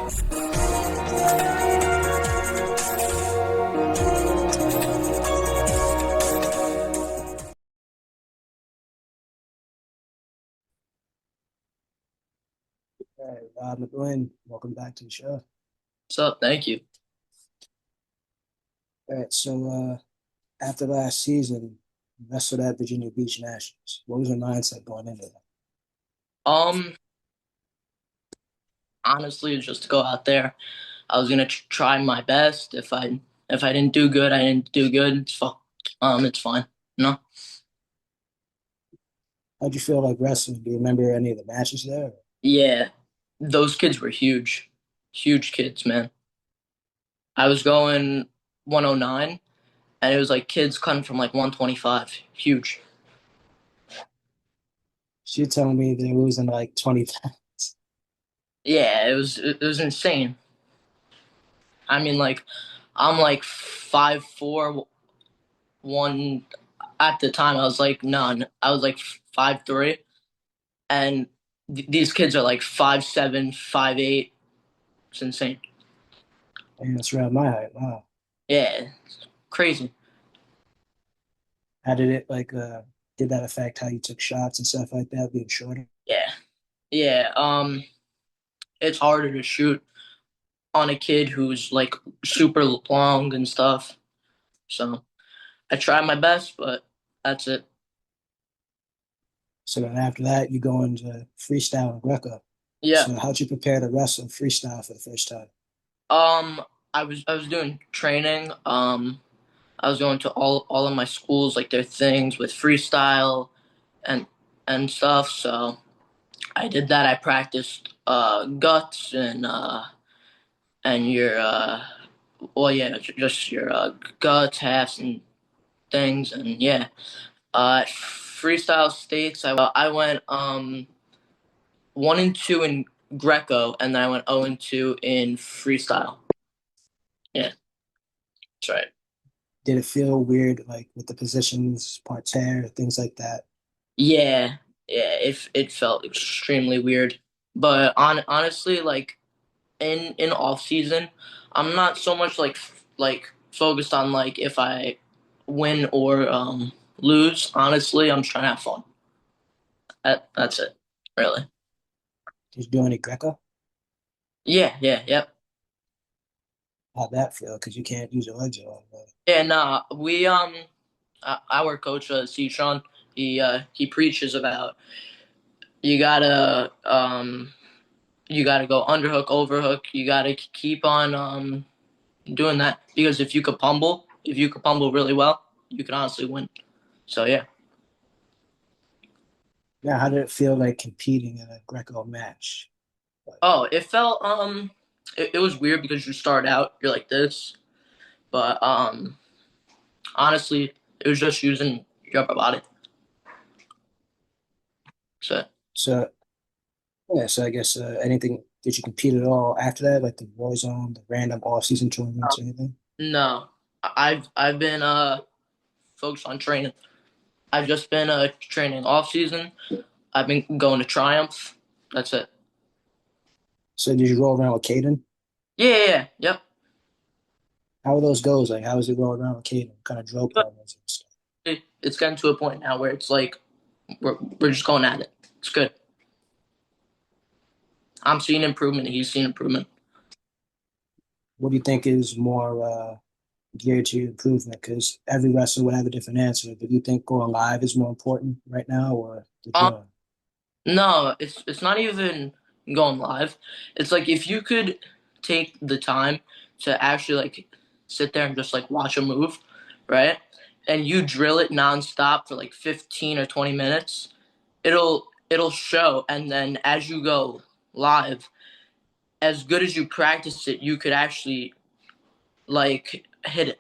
All right, Mcglynn, welcome back to the show. What's up? Thank you. All right, so after last season, you wrestled at Virginia Beach Nationals. What was your mindset going into that? Um, Honestly, it's just to go out there. I was gonna try my best. If I didn't do good, I didn't do good. It's fine. No. How'd you feel like wrestling? Do you remember any of the matches there? Yeah, those kids were huge, huge kids, man. I was going 109, and it was like kids cutting from like 125. Huge. She telling me they're losing like 20 pounds. Yeah, it was insane. I mean, like, I'm like 5'4", one. At the time, I was like none. I was like 5'3", and these kids are like 5'7", 5'8". It's insane. And that's around my height. Wow. Yeah, it's crazy. How did it did that affect how you took shots and stuff like that, being shorter? Yeah, yeah. It's harder to shoot on a kid who's like super long and stuff. So I tried my best, but that's it. So then after that, you go into freestyle and Greco. Yeah. So how'd you prepare to wrestle freestyle for the first time? Um, I was doing training. I was going to all of my schools, like their things with freestyle and stuff. So I did that. I practiced guts and your well, yeah, just your guts, halves, and things, and yeah. Freestyle states. I went 1-2 in Greco, and then I went 0-2 in freestyle. Yeah, that's right. Did it feel weird, like with the positions, parterre, things like that? Yeah, yeah. It felt extremely weird, but honestly, like in off season, I'm not so much like focused on like if I win or lose. Honestly, I'm just trying to have fun. That's it, really. Did you do any Greco? Yeah, yeah, yep. How'd that feel? Because you can't use your legs a lot. But And we our coach Sean, he preaches about you gotta you gotta go underhook, overhook. You gotta keep on doing that because if you could pumble really well, you could honestly win. So yeah. yeah, how did it feel like competing in a Greco match? Like, Oh, it felt it was weird because you start out you're like this, but honestly, it was just using your upper body. So so yeah, so I guess anything, did you compete at all after that, like the Warzone, the random off-season tournaments, or anything? no, I've been focused on training. I've just been training off season. I've been going to Triumph. That's it. So did you roll around with Caden? Yeah, yeah, yeah. Yep. How are those goes? Like, how is it rolling around with Caden? What kind of drill But partners and stuff? it's getting to a point now where it's like we're just going at it. It's good. I'm seeing improvement. He's seeing improvement. What do you think is more geared to your improvement? Because every wrestler would have a different answer. Do you think going live is more important right now or the Um, drawing? no, it's not even going live. It's like if you could take the time to actually like sit there and just like watch a move, right? And you drill it nonstop for like 15 or 20 minutes, it'll show. And then as you go live, as good as you practice it, you could actually like hit it,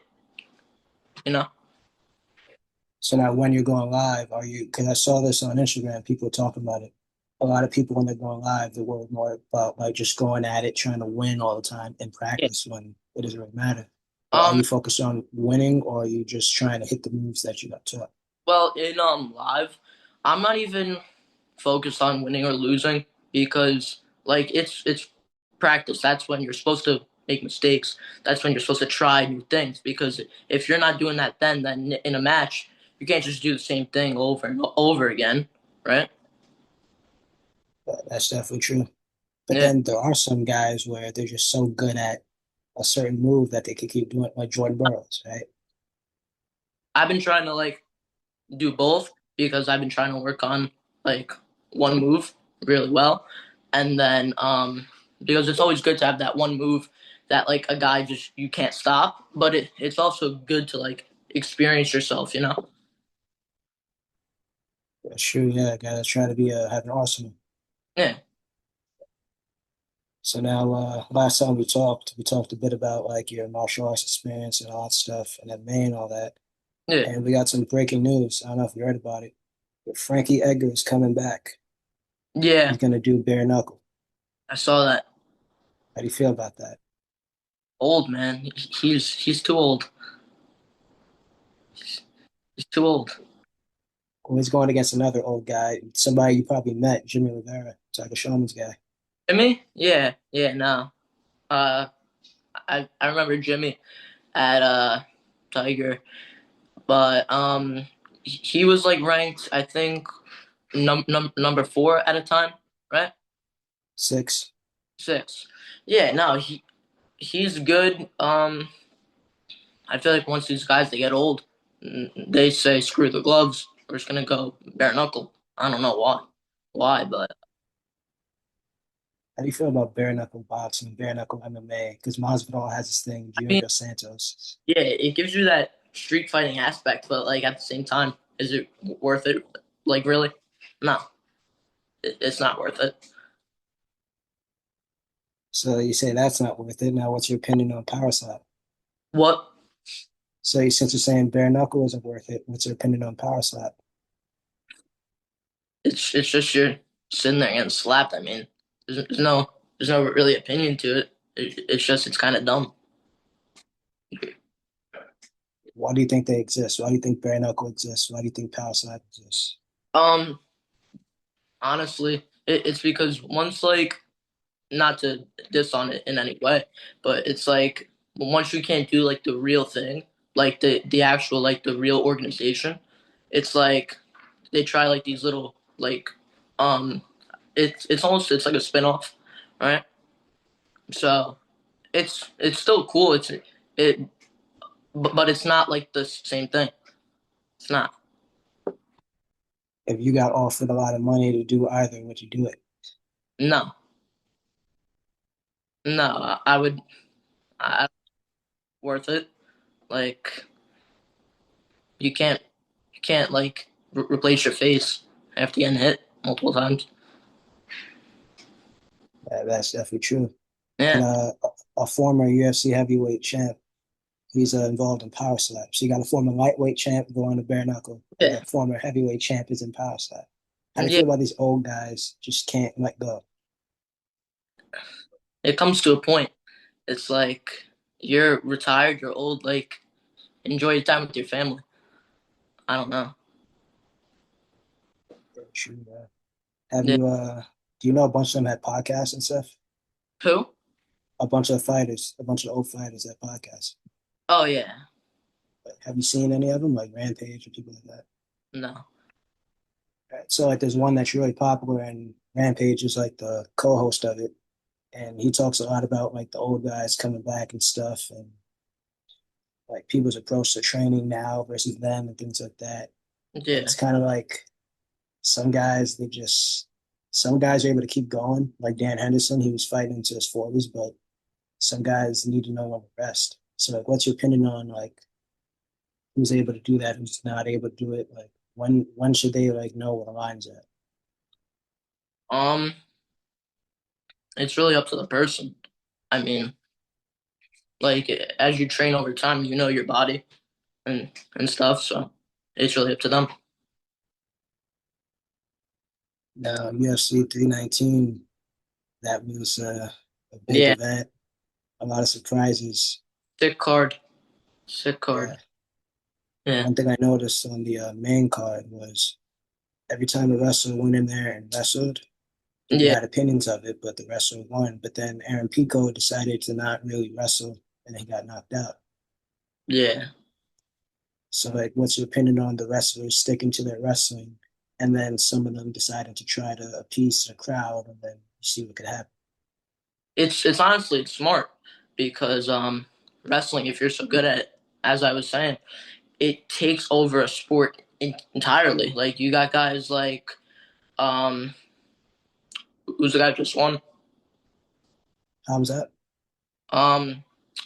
you know? So now when you're going live, are you, because I saw this on Instagram, people talking about it. A lot of people when they're going live, they're worried more about like just going at it, trying to win all the time in Yeah. practice when it doesn't really matter. But are Um you focused on winning or are you just trying to hit the moves that you got taught? well, in live, I'm not even focused on winning or losing because like it's practice. That's when you're supposed to make mistakes. That's when you're supposed to try new things. Because if you're not doing that, then in a match, you can't just do the same thing over and over again, right? That's definitely true. But Yeah, then there are some guys where they're just so good at a certain move that they can keep doing it, like Jordan Burroughs, right? I've been trying to like do both because I've been trying to work on like one move really well, and then because it's always good to have that one move that like a guy just you can't stop, but it's also good to like experience yourself, you know? That's true. Yeah, gotta try to be have an arsenal. Yeah, So now, last time we talked a bit about like your martial arts experience and all that stuff, and MMA and all that. yeah, And we got some breaking news. I don't know if you heard about it, but Frankie Edgar is coming back. yeah. He's gonna do bare knuckle. I saw that. How do you feel about that? Old man, he's too old. He's too old. Well, he's going against another old guy, somebody you probably met, Jimmy Rivera, Tiger Showman's guy. Jimmy? Yeah, yeah. No, uh, I remember Jimmy at Tiger, but he was like ranked, I think, number four at a time, right? 6. Six. Yeah, no, he's good. I feel like once these guys they get old, they say screw the gloves. We're just gonna go bare knuckle. I don't know why, but How do you feel about bare knuckle boxing, bare knuckle MMA? Because Masvidal has this thing, I mean, Junior Dos Santos. yeah, it gives you that street fighting aspect, but like at the same time, is it worth it? Like really? No, it's not worth it. So you say that's not worth it. Now, what's your opinion on power slap? What? So since you're saying bare knuckle isn't worth it, what's your opinion on power slap? It's just you're sitting there getting slapped. I mean, there's no really opinion to it. It's just it's kind of dumb. Why do you think they exist? Why do you think bare knuckle exists? Why do you think power slap exists? Um, honestly, it's because once like not to diss on it in any way, but it's like once you can't do like the real thing, like the actual like the real organization, it's like they try like these little like um it's almost it's like a spin-off, right? So it's still cool. It but it's not like the same thing. It's not. If you got offered a lot of money to do either, would you do it? No, no. I would. I worth it. Like you can't like replace your face after getting hit multiple times. That's definitely true. And Yeah, a former UFC heavyweight champ, he's involved in power slap. So you got a former lightweight champ going to bare knuckle, and yeah, a former heavyweight champ is in power slap. How do you yeah. feel about these old guys just can't let go? It comes to a point. It's like you're retired, you're old. Like enjoy your time with your family. I don't know. True. Have Yeah. you do you know a bunch of them had podcasts and stuff? Who? A bunch of fighters, a bunch of old fighters had podcasts. Oh yeah. Like, have you seen any of them, like Rampage or people like that? No. Right. So like, there's one that's really popular, and Rampage is like the co-host of it, and he talks a lot about like the old guys coming back and stuff, and like people's approach to training now versus them and things like that. And Yeah. it's kind of like some guys they just some guys are able to keep going, like Dan Henderson, he was fighting into his 40s, but some guys need to know when to rest. So like, what's your opinion on like who's able to do that, who's not able to do it? Like when should they like know where the line's at? Um. It's really up to the person. I mean, like as you train over time, you know your body and stuff. So it's really up to them. Now UFC 319, that was a big Yeah. event, a lot of surprises. Sick card. Sick Yeah, card. Yeah. one thing I noticed on the main card was every time a wrestler went in there and wrestled, People Yeah, had opinions of it, but the wrestler won. But then Aaron Pico decided to not really wrestle, and he got knocked out. yeah. So, like, what's your opinion on the wrestlers sticking to their wrestling, and then some of them deciding to try to appease the crowd, and then you see what could happen? It's honestly it's smart because wrestling, if you're so good at it, as I was saying, it takes over a sport entirely. Like you got guys like um who's the guy who just won? How's that? Um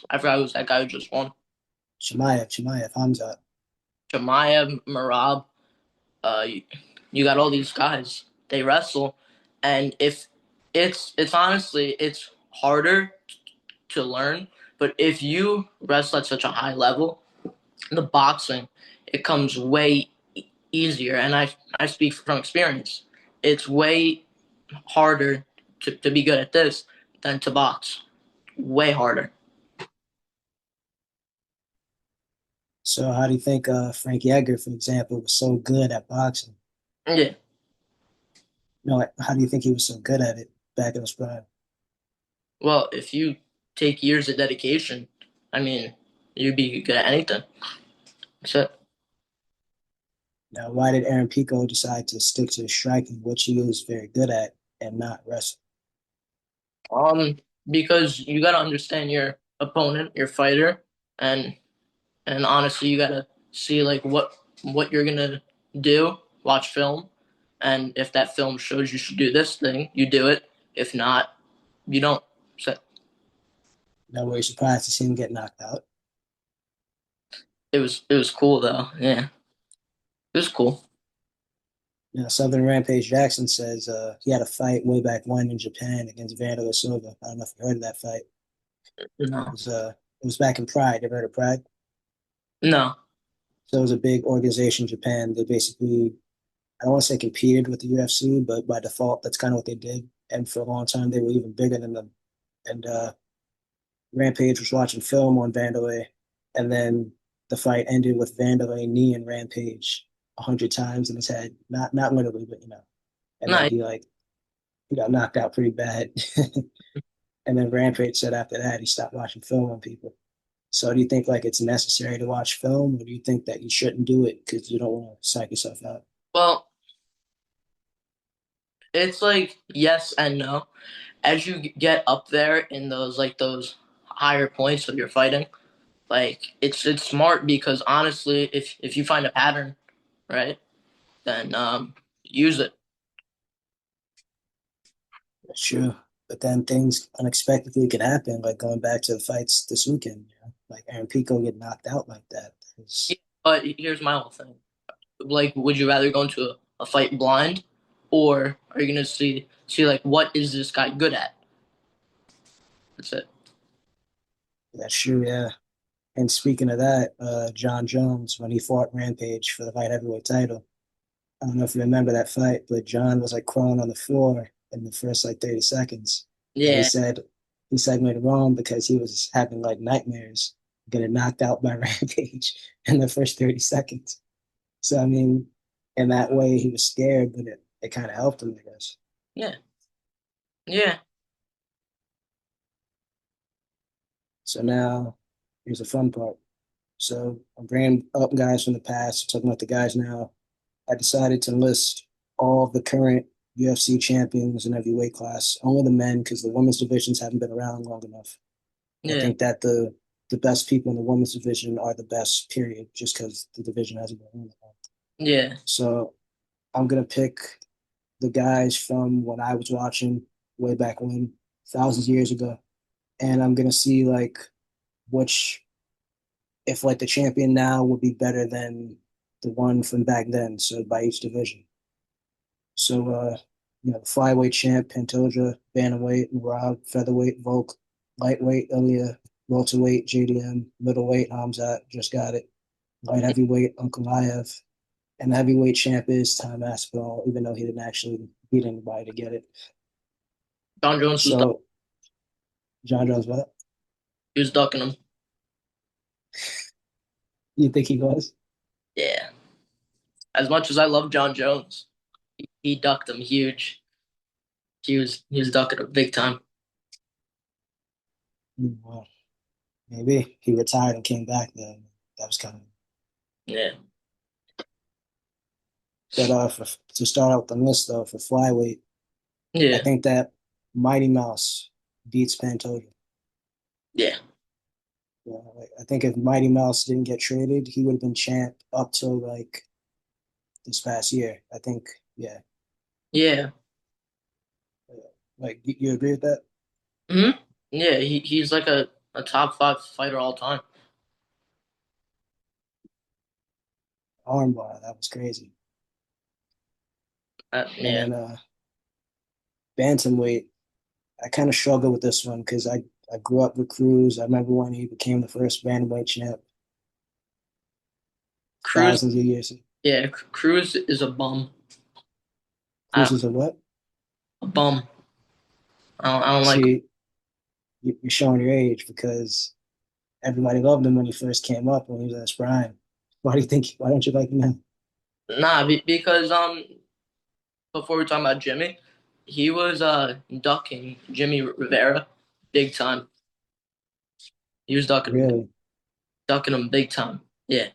I forgot who's that guy who just won. Chimaev, Hamza. Jemiah Marab. You, you got all these guys. They wrestle, and if it's honestly it's harder to learn. But if you wrestle at such a high level, the boxing it comes way easier. And I speak from experience. It's way harder to be good at this than to box. Way harder. So, how do you think Frank Yeager, for example, was so good at boxing? Yeah. You know, like, how do you think he was so good at it back in his prime? Well, if you take years of dedication, I mean, you'd be good at anything. So, Now, why did Aaron Pico decide to stick to striking, which he is very good at, and not wrestling? um, because you got to understand your opponent, your fighter, and honestly, you got to see like what you're gonna do. Watch film, and if that film shows you should do this thing, you do it. If not, you don't. So Now, were you surprised to see him get knocked out? it was cool though. Yeah, it was cool. You know, Southern Rampage Jackson says he had a fight way back when in Japan against Vanderlei Silva. I don't know if you heard of that fight. No, It was back in Pride. Ever heard of Pride? no, So it was a big organization in Japan. They basically, I don't want to say competed with the UFC, but by default, that's kind of what they did. And for a long time, they were even bigger than them. And Rampage was watching film on Vanderlei, and then the fight ended with Vanderlei kneeing Rampage 100 times in his head. Not literally, but you know. And then no. he got knocked out pretty bad. And then Rampage said after that he stopped watching film on people. So do you think like it's necessary to watch film, or do you think that you shouldn't do it because you don't want to psych yourself out? Well, it's like yes and no. As you get up there in those higher points of your fighting, like it's smart because honestly, if you find a pattern, right, then use it. Sure. But then things unexpectedly can happen, like going back to the fights this weekend. You know? Like Aaron Pico get knocked out like that. Yeah, but here's my whole thing. Like, would you rather go into a fight blind, or are you gonna see like what is this guy good at? That's it. That's true, yeah. And speaking of that, John Jones, when he fought Rampage for the light heavyweight title, I don't know if you remember that fight, but John was like crawling on the floor in the first like 30 seconds. And Yeah, he said later on because he was having like nightmares getting knocked out by Rampage in the first 30 seconds. So I mean, in that way he was scared, but it kind of helped him, I guess. yeah, yeah. So now here's the fun part. So I'm bringing up guys from the past, talking about the guys now. I decided to list all of the current UFC champions in every weight class, only the men, because the women's divisions haven't been around long enough. I Yeah, think that the best people in the women's division are the best, period, just because the division hasn't been around long. yeah. So I'm gonna pick the guys from when I was watching way back when, thousands of years ago, and I'm gonna see like which if like the champion now would be better than the one from back then. So by each division. So, you know, flyweight champ, Pantoja, bantamweight, Rob, featherweight, Volk, lightweight, Ilya, welterweight, JDM, middleweight, Hamzat, just got it, light heavyweight, Ankalaev, and the heavyweight champ is Tom Aspinall, even though he didn't actually beat anybody to get it. John Jones So, John Jones, what? he was ducking him. You think he was? Yeah. As much as I love John Jones, he ducked him huge. He was ducking him big time. Well, maybe he retired and came back then. That was kind of. Yeah, But to start out the list though, for flyweight, I yeah, think that Mighty Mouse beats Pantoja. yeah, Yeah, like, I think if Mighty Mouse didn't get traded, he would have been champ up till like this past year. I think, yeah. yeah. Like, you agree with that? Hmm. Yeah, he's like a top five fighter all time. Armbar, that was crazy. And Yeah, then bantamweight, I kind of struggle with this one because I grew up with Cruz. I remember when he became the first bantamweight champ Cruz. thousands of years. Yeah, Cruz is a bum. Cruz is a what? A bum. I don't like. See, you're showing your age because everybody loved him when he first came up when he was in his prime. Why do you think? Why don't you like him now? Nah, because before we talk about Jimmy, he was ducking Jimmy Rivera big time. He was Really? ducking him big time. Yeah,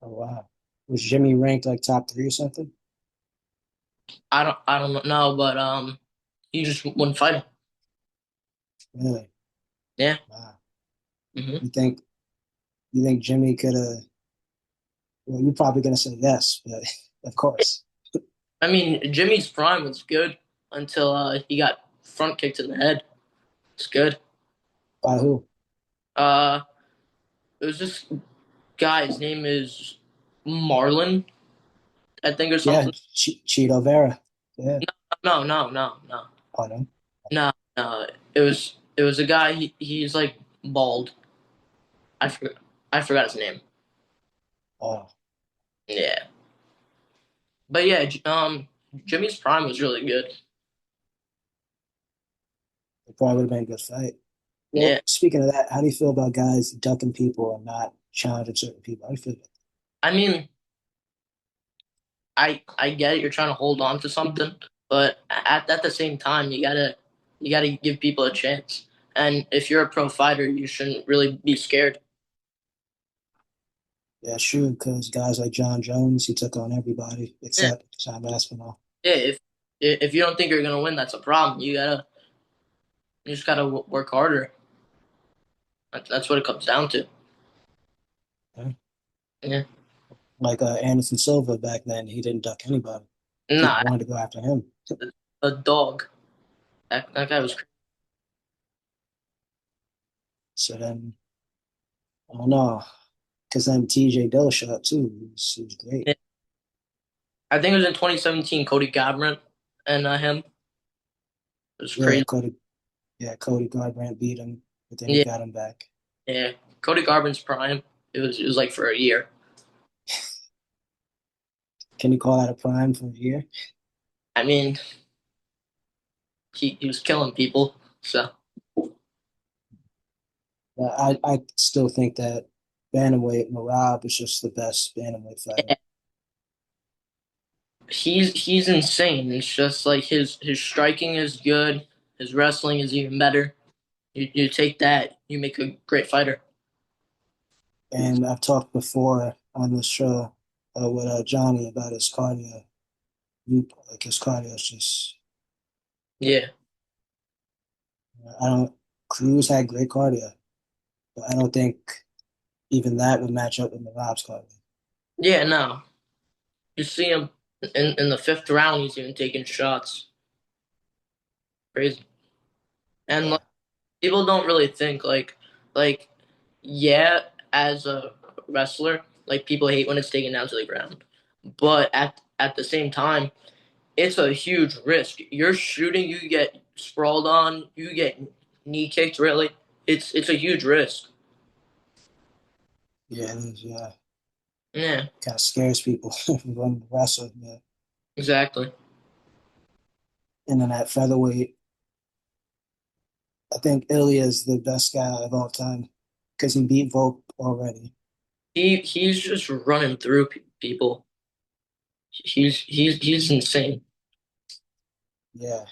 Oh wow. Was Jimmy ranked like top three or something? I don't know, but he just wouldn't fight him. Really? Yeah. Wow. Hmm. You think you think Jimmy could have? Well, you're probably gonna say yes, but of course. I mean, Jimmy's prime was good until he got front kicked in the head. It's good. By who? Uh, it was this guy. His name is Marlon, I think, or Yeah, something. Cheeto Vera. Yeah. No, no, no, no, Oh no. no, no. It was a guy. He's like bald. I forgot his name. Oh, Yeah, but yeah, Jimmy's prime was really good. it probably would have been a good fight. Yeah, Well, speaking of that, how do you feel about guys ducking people and not challenging certain people? How do you feel about I mean, I get it. You're trying to hold on to something, but at the same time, you gotta give people a chance. And if you're a pro fighter, you shouldn't really be scared. that? Yeah, sure, because guys like John Jones, he took on everybody Yeah, except John Aspinall. yeah. If you don't think you're gonna win, that's a problem. You just gotta work harder. That's what it comes down to. Yeah. Yeah. Like Anderson Silva back then, he didn't duck anybody. People Nah, wanted to go after him. a dog. That guy was crazy. So then, I don't know, because then TJ Dillashaw too, he was great. Yeah. I think it was in 2017, Cody Garbrandt and him. It was Yeah, crazy. Cody Garbrandt beat him, but then he Yeah, got him back. yeah. Cody Garbrandt's prime. It was like for a year. Can you call that a prime for a year? I mean, he was killing people. So I still think that bantamweight Marab is just the best bantamweight fighter. yeah, he's insane. It's just like his striking is good. His wrestling is even better. You take that, you make a great fighter. And I've talked before on this show with Johnny about his cardio. Like his cardio is just Yeah, I don't. Cruz had great cardio, but I don't think even that would match up with Marab's cardio. yeah. No, you see him in the fifth round. He's even taking shots. Crazy. And Yeah, like, people don't really think like yeah, as a wrestler, like people hate when it's taken down to the ground. But at the same time, it's a huge risk. You're shooting, you get sprawled on, you get knee kicked. Really, it's a huge risk. yeah, it is. Yeah, Yeah, kind of scares people when to wrestle. Yeah, exactly. and then at featherweight, I think Ilya is the best guy of all time because he beat Volk already. He's just running through people. He's insane. Yeah.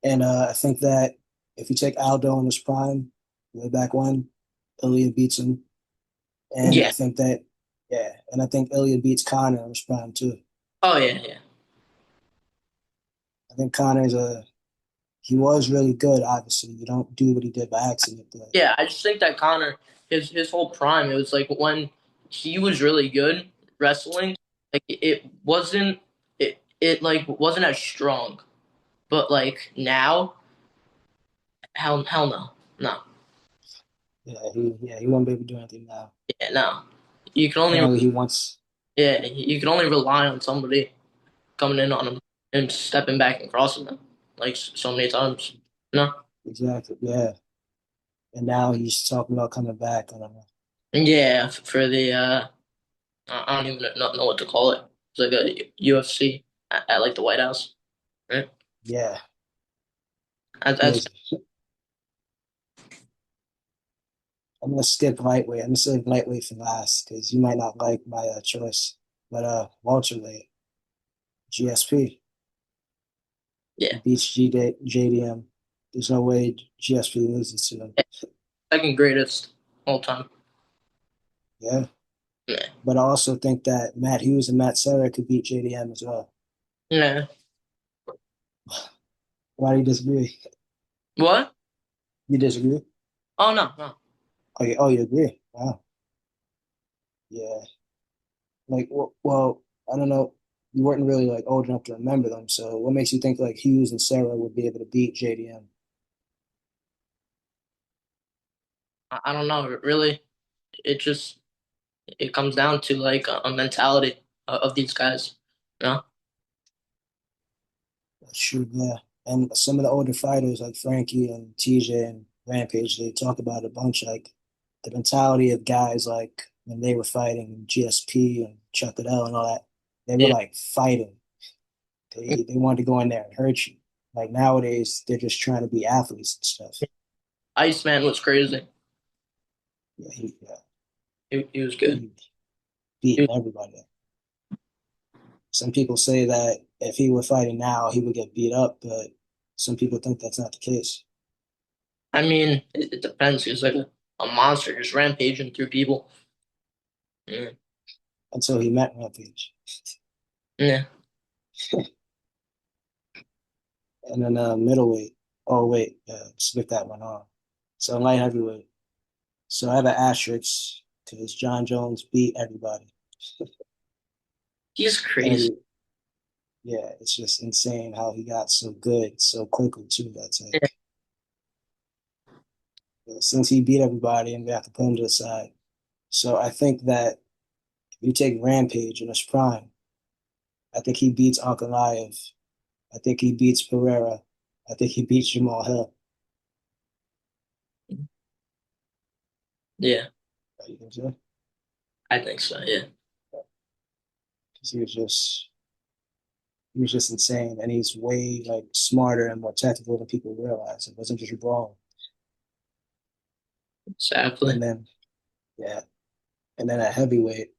And I think that if you take Aldo in his prime, way back when, Ilya beats him. And I Yeah. think that, yeah, and I think Ilya beats Connor in his prime too. Oh yeah, yeah. I think he was really good, obviously. You don't do what he did by accident, but Yeah, I just think that Connor, his whole prime, it was like when he was really good wrestling. Like it wasn't it like wasn't as strong. But like now, hell no, no, he won't be able to do anything now. yeah, no. You can only Apparently he wants yeah, you can only rely on somebody coming in on him and stepping back and crossing them like so many times. No, exactly, yeah. And now he's talking about coming back. I don't know. yeah, for the I don't even know what to call it. It's like a UFC at like the White House, right? Yeah, That's crazy. I'm gonna skip lightweight. I'm gonna save lightweight for last because you might not like my choice. But welterweight, GSP. He yeah. beats JDM. There's no way GSP loses to him. Second greatest all time. Yeah. Yeah. But I also think that Matt Hughes and Matt Serra could beat JDM as well. Yeah. Why do you disagree? What? You disagree? Oh no, no. Oh, you agree? Wow. Yeah. Like, well, I don't know. You weren't really like old enough to remember them. So, what makes you think like Hughes and Serra would be able to beat JDM? I don't know. Really, it just it comes down to like a mentality of these guys. You know? That's true. Yeah. And some of the older fighters like Frankie and TJ and Rampage, they talk about a bunch like the mentality of guys like when they were fighting GSP and Chuck Liddell and all that. They were Yeah. like fighting. They wanted to go in there and hurt you. Like nowadays, they're just trying to be athletes and stuff. Iceman was crazy. Yeah, He was good. he He beating was, everybody. Some people say that if he were fighting now, he would get beat up, but some people think that's not the case I mean, it depends. He was like a monster, just rampaging through people. Yeah. until he met Rampage. Yeah. And then middleweight. Oh wait, skip that one on. So light heavyweight. So I have an asterisk because John Jones beat everybody. He's crazy. Every Yeah, it's just insane how he got so good so quickly too. That's Yeah. like since he beat everybody and we have to put him to the side. So I think that if you take Rampage in his prime, I think he beats Ankalaev. I think he beats Pereira. I think he beats Jamal Hill. Yeah. You think so? I think so. Yeah. Because he was just insane, and he's way like smarter and more technical than people realize. It wasn't just brawl. Exactly. And then yeah, and then at heavyweight,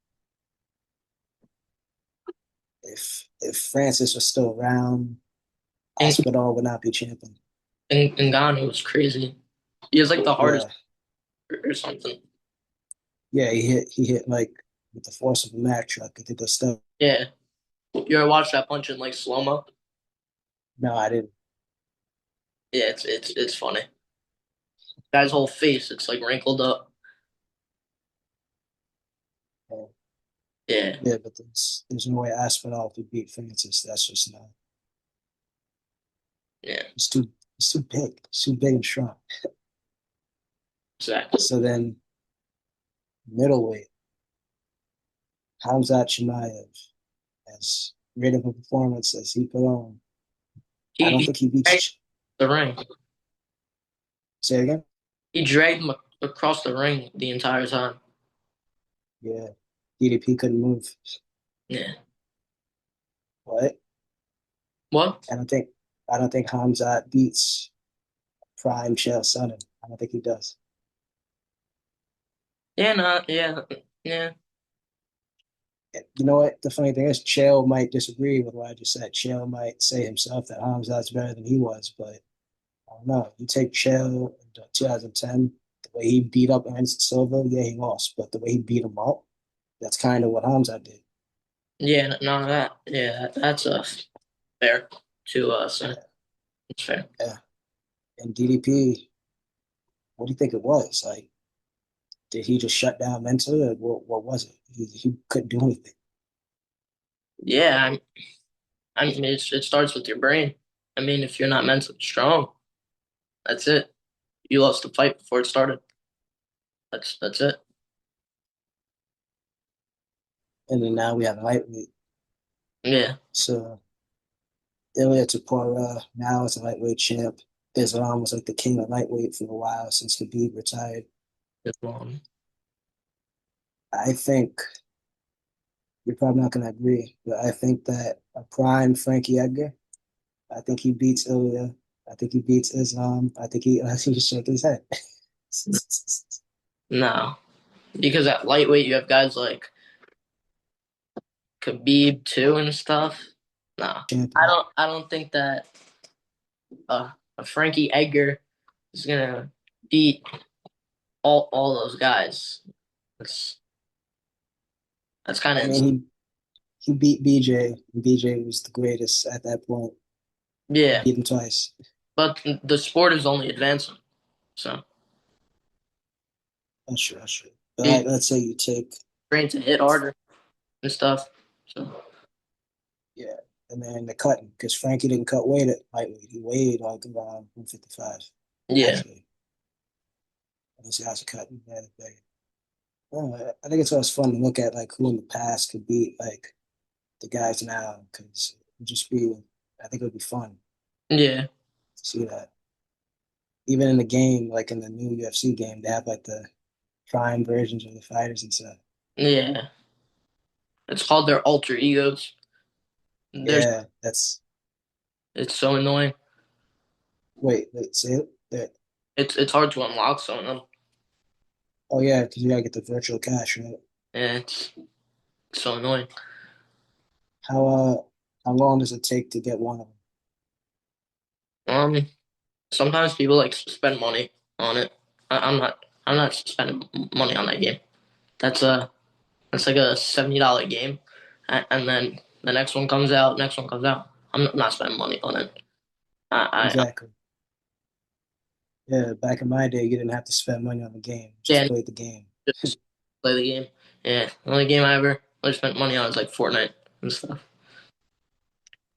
if Francis was still around, And Aspinall would not be champion. Ngannou was crazy. He has like the hardest Yeah, or something. yeah, he hit like with the force of a Mack truck. I think that's stuff. Yeah. You ever watch that punch in like slow mo? No, I didn't. Yeah, it's funny. Guy's whole face, it's like wrinkled up. Uh, Yeah, yeah, but there's no way Aspinall could beat Francis. That's just not. yeah, It's too it's too big. It's too big and strong. exactly. So then middleweight, Hamzat Chimaev, as great of a performance as he put on, I don't He think he dragged beats. the ring. Say it again. He dragged him across the ring the entire time. Yeah, DDP couldn't move. Yeah. What? What? I don't think Hamzat beats Prime Chael Sonnen. I don't think he does. Yeah, no, yeah, yeah. You know what? The funny thing is, Chael might disagree with what I just said. Chael might say himself that Hamzat's better than he was, but I don't know. You take Chael in 2010, the way he beat up Anderson Silva, yeah, he lost, but the way he beat him up, that's kind of what Hamzat did. Yeah, no, that's fair to say. Yeah, It's fair. yeah. And DDP, what do you think it was? Like, did he just shut down mentally, or what was it? He couldn't do anything. Yeah, I mean, it starts with your brain. I mean, if you're not mentally strong, that's it. You lost the fight before it started. That's it. And then now we have lightweight. Yeah, So Ilya Tapora now is a lightweight champ. Islam was like the king of lightweight for a while since Khabib retired. it's long. I think you're probably not going to agree, but I think that a prime Frankie Edgar, I think he beats Ilya. I think he beats Islam. I think he just shake his head. No, because at lightweight you have guys like Khabib too and stuff. No, Champion. I don't think that a Frankie Edgar is gonna beat all those guys. That's that's kind I of mean, he beat BJ. And BJ was the greatest at that point. He yeah. beat him twice. But the sport is only advancing, so That's true. That's true. But you like, let's say you take train to hit harder and stuff. So yeah, and then the cutting because Frankie didn't cut weight at lightweight. He weighed like around 155. yeah, Actually, these guys are cutting. Yeah, I think it's always fun to look at like who in the past could beat like the guys now because it would just be. I think it would be fun yeah, to see that. Even in the game, like in the new UFC game, they have like the prime versions of the fighters and stuff. yeah. It's called their alter egos. There's Yeah, that's it's so annoying. wait, say it. That It's hard to unlock some of them. oh yeah, because you gotta get the virtual cash, right? Yeah, it's so annoying. How uh how long does it take to get one of them? Um, sometimes people like spend money on it. I'm not spending money on that game. That's a That's like a $70 game, and then the next one comes out. Next one comes out. I'm not spending money on it. I Exactly. Yeah, back in my day, you didn't have to spend money on the game; just can't play the game. just play the game. Yeah, the only game I ever really spent money on is like Fortnite and stuff.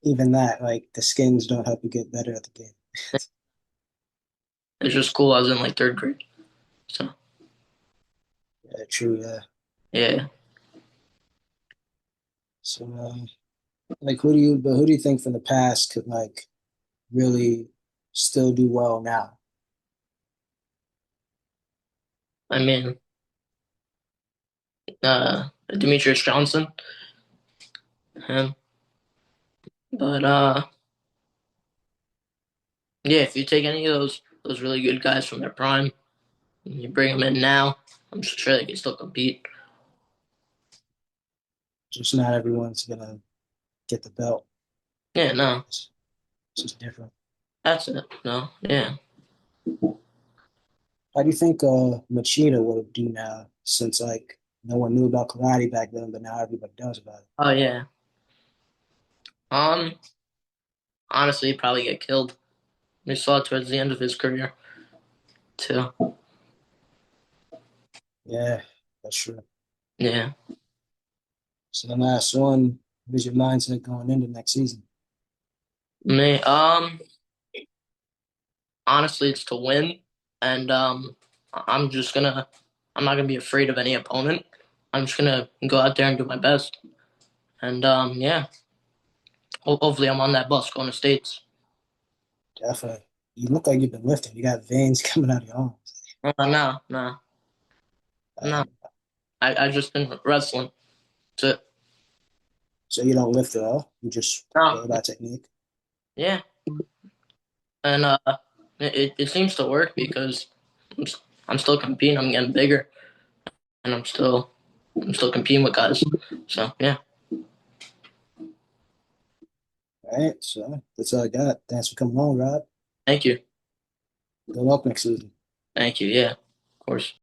Even that, like the skins don't help you get better at the game. It's just cool. I was in like third grade, so Yeah, true. Yeah. yeah. So, like, who do you think from the past could like really still do well now? I mean, Demetrius Johnson, him, but yeah. If you take any of those really good guys from their prime, and you bring them in now, I'm sure they can still compete. Just not everyone's gonna get the belt. Yeah, no, It's just different. that's it. No, yeah. How do you think Machida would do now since like no one knew about karate back then, but now everybody knows about it? Oh yeah. Um, honestly, he'd probably get killed. We saw it towards the end of his career too. Yeah, that's true. Yeah. So the last one, what is your mindset going into next season? Me, honestly, it's to win, and I'm just gonna, I'm not gonna be afraid of any opponent. I'm just gonna go out there and do my best, and yeah, hopefully I'm on that bus going to states. Definitely. You look like you've been lifting. You got veins coming out of your arms. No, no, no. Um, I just been wrestling. That's it. so you don't lift at all. You just No, go about technique. yeah, and it seems to work because I'm, I'm still competing. I'm getting bigger, and I'm still I'm still competing with guys. So yeah, All right, so that's all I got. Thanks for coming on, Rob. thank you, Good luck next season. thank you. Yeah, of course.